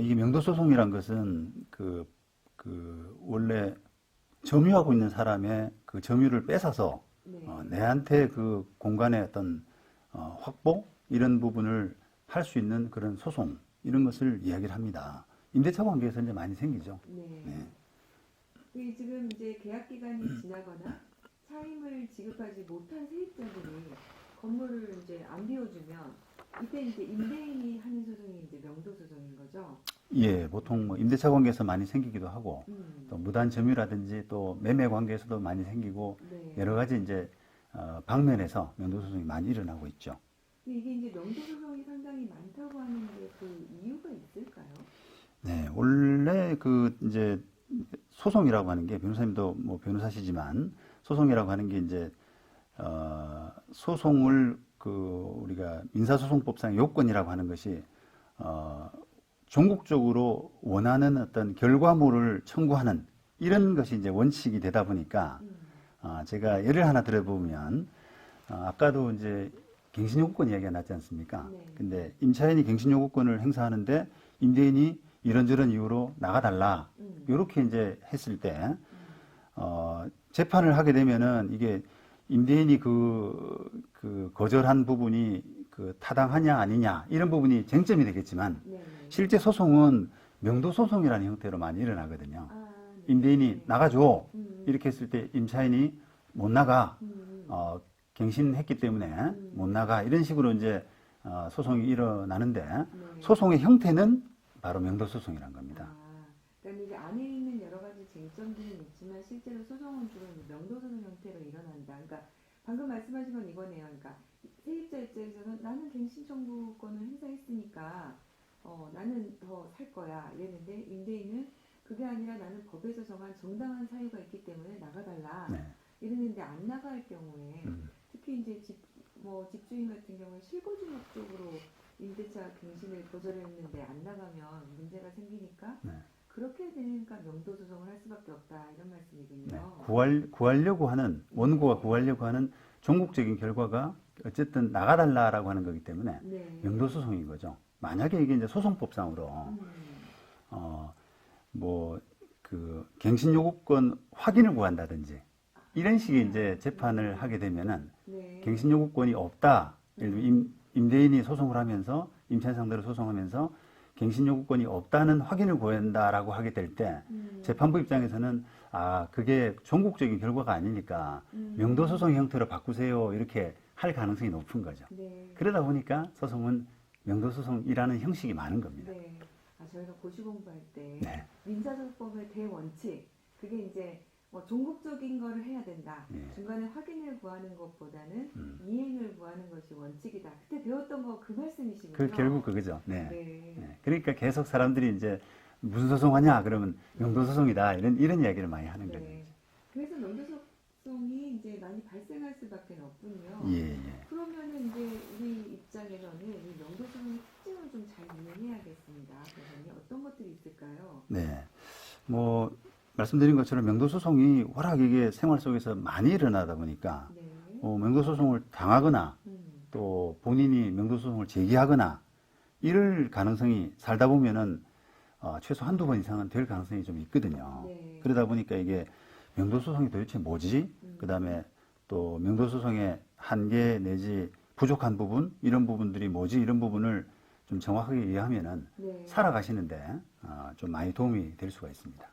이게 명도소송이란 것은 원래 점유하고 있는 사람의 그 점유를 뺏어서 네. 내한테 그 공간의 어떤 확보 이런 부분을 할 수 있는 그런 소송 이런 것을 이야기를 합니다. 임대차 관계에서 이제 많이 생기죠. 네. 네. 지금 이제 계약 기간이 지나거나 차임을 지급하지 못한 세입자들이 건물을 이제 안 비워주면 이때 이제 임대인이 하는 소송이 이제 명도소송인 거죠. 예, 보통 뭐 임대차 관계에서 많이 생기기도 하고 또 음. 무단 점유라든지 또 매매 관계에서도 많이 생기고 네. 여러 가지 이제 방면에서 명도소송이 많이 일어나고 있죠. 근데 이게 이제 명도소송이 상당히 많다고 하는데 그 이유가 있을까요? 네, 원래 이제 소송이라고 하는 게 변호사님도 뭐 변호사시지만 소송이라고 하는 게 이제 소송을 우리가 민사소송법상 요건이라고 하는 것이 전국적으로 원하는 어떤 결과물을 청구하는 이런 것이 이제 원칙이 되다 보니까 제가 예를 하나 들어보면 아까도 이제 갱신요구권 이야기가 났지 않습니까? 네. 근데 임차인이 갱신요구권을 행사하는데 임대인이 이런저런 이유로 나가달라 이렇게 이제 했을 때 재판을 하게 되면은 이게 임대인이 거절한 부분이 타당하냐 아니냐 이런 부분이 쟁점이 되겠지만 네. 실제 소송은 명도소송이라는 형태로 많이 일어나거든요. 네. 임대인이 나가줘 음. 이렇게 했을 때 임차인이 못 나가 음. 갱신했기 때문에 못 나가 이런 식으로 이제 소송이 일어나는데 네. 소송의 형태는 바로 명도소송이란 겁니다. 그러니까 이제 안에 있는 여러 가지 쟁점들은 있지만 실제로 소송은 주로 명도소송 형태로 일어난다. 그러니까 방금 말씀하신 건 이거네요. 그러니까 세입자 입장에서는 나는 갱신 청구권을 행사했으니까 나는 더 살 거야 이랬는데 임대인은 그게 아니라 나는 법에서 정한 정당한 사유가 있기 때문에 나가달라 네. 이랬는데 안 나갈 경우에 특히 이제 집주인 같은 경우에 실거주 목적으로 임대차 갱신을 거절했는데 안 나가면 문제가 생기니까 네. 그렇게 되니까 명도소송을 할 수밖에 없다 이런 말씀이군요. 네. 구하려고 하는 원고가 구하려고 하는 전국적인 결과가 어쨌든 나가달라라고 하는 거기 때문에 네. 명도소송인 거죠. 만약에 이게 이제 소송법상으로 갱신 요구권 확인을 구한다든지 이런 식의 이제 재판을 하게 되면은 네. 갱신 요구권이 없다. 예를 들면 임대인이 소송을 하면서 임차인 상대로 소송하면서 갱신 요구권이 없다는 확인을 구한다라고 하게 될 때 재판부 입장에서는 그게 전국적인 결과가 아니니까 명도소송 형태로 바꾸세요 이렇게 할 가능성이 높은 거죠. 네. 그러다 보니까 소송은 명도소송이라는 형식이 많은 겁니다. 네. 저희가 고시 공부할 때 네. 민사소송법의 대원칙 그게 이제 종국적인 거를 해야 된다. 네. 중간에 확인을 구하는 것보다는 이행을 구하는 것이 원칙이다. 그때 배웠던 거 그 말씀이시군요. 결국 그거죠. 네. 네. 네. 그러니까 계속 사람들이 이제 무슨 소송하냐 그러면 명도소송이다 이런 이야기를 많이 하는 거죠. 네. 그래서 명도소송이 이제 많이 발생할 수밖에 없군요. 예. 그러면은 이제 우리 입장에서는 이 명도소송의 특징을 좀 잘 이해해야겠습니다. 그래서 어떤 것들이 있을까요? 네. 말씀드린 것처럼 명도소송이 워낙 이게 생활 속에서 많이 일어나다 보니까 네. 명도소송을 당하거나 또 본인이 명도소송을 제기하거나 이럴 가능성이 살다 보면은 최소 한두 번 이상은 될 가능성이 좀 있거든요. 네. 그러다 보니까 이게 명도소송이 도대체 뭐지? 그 다음에 또 명도소송의 한계 내지 부족한 부분 이런 부분들이 뭐지? 이런 부분을 좀 정확하게 이해하면은 네. 살아가시는데 좀 많이 도움이 될 수가 있습니다.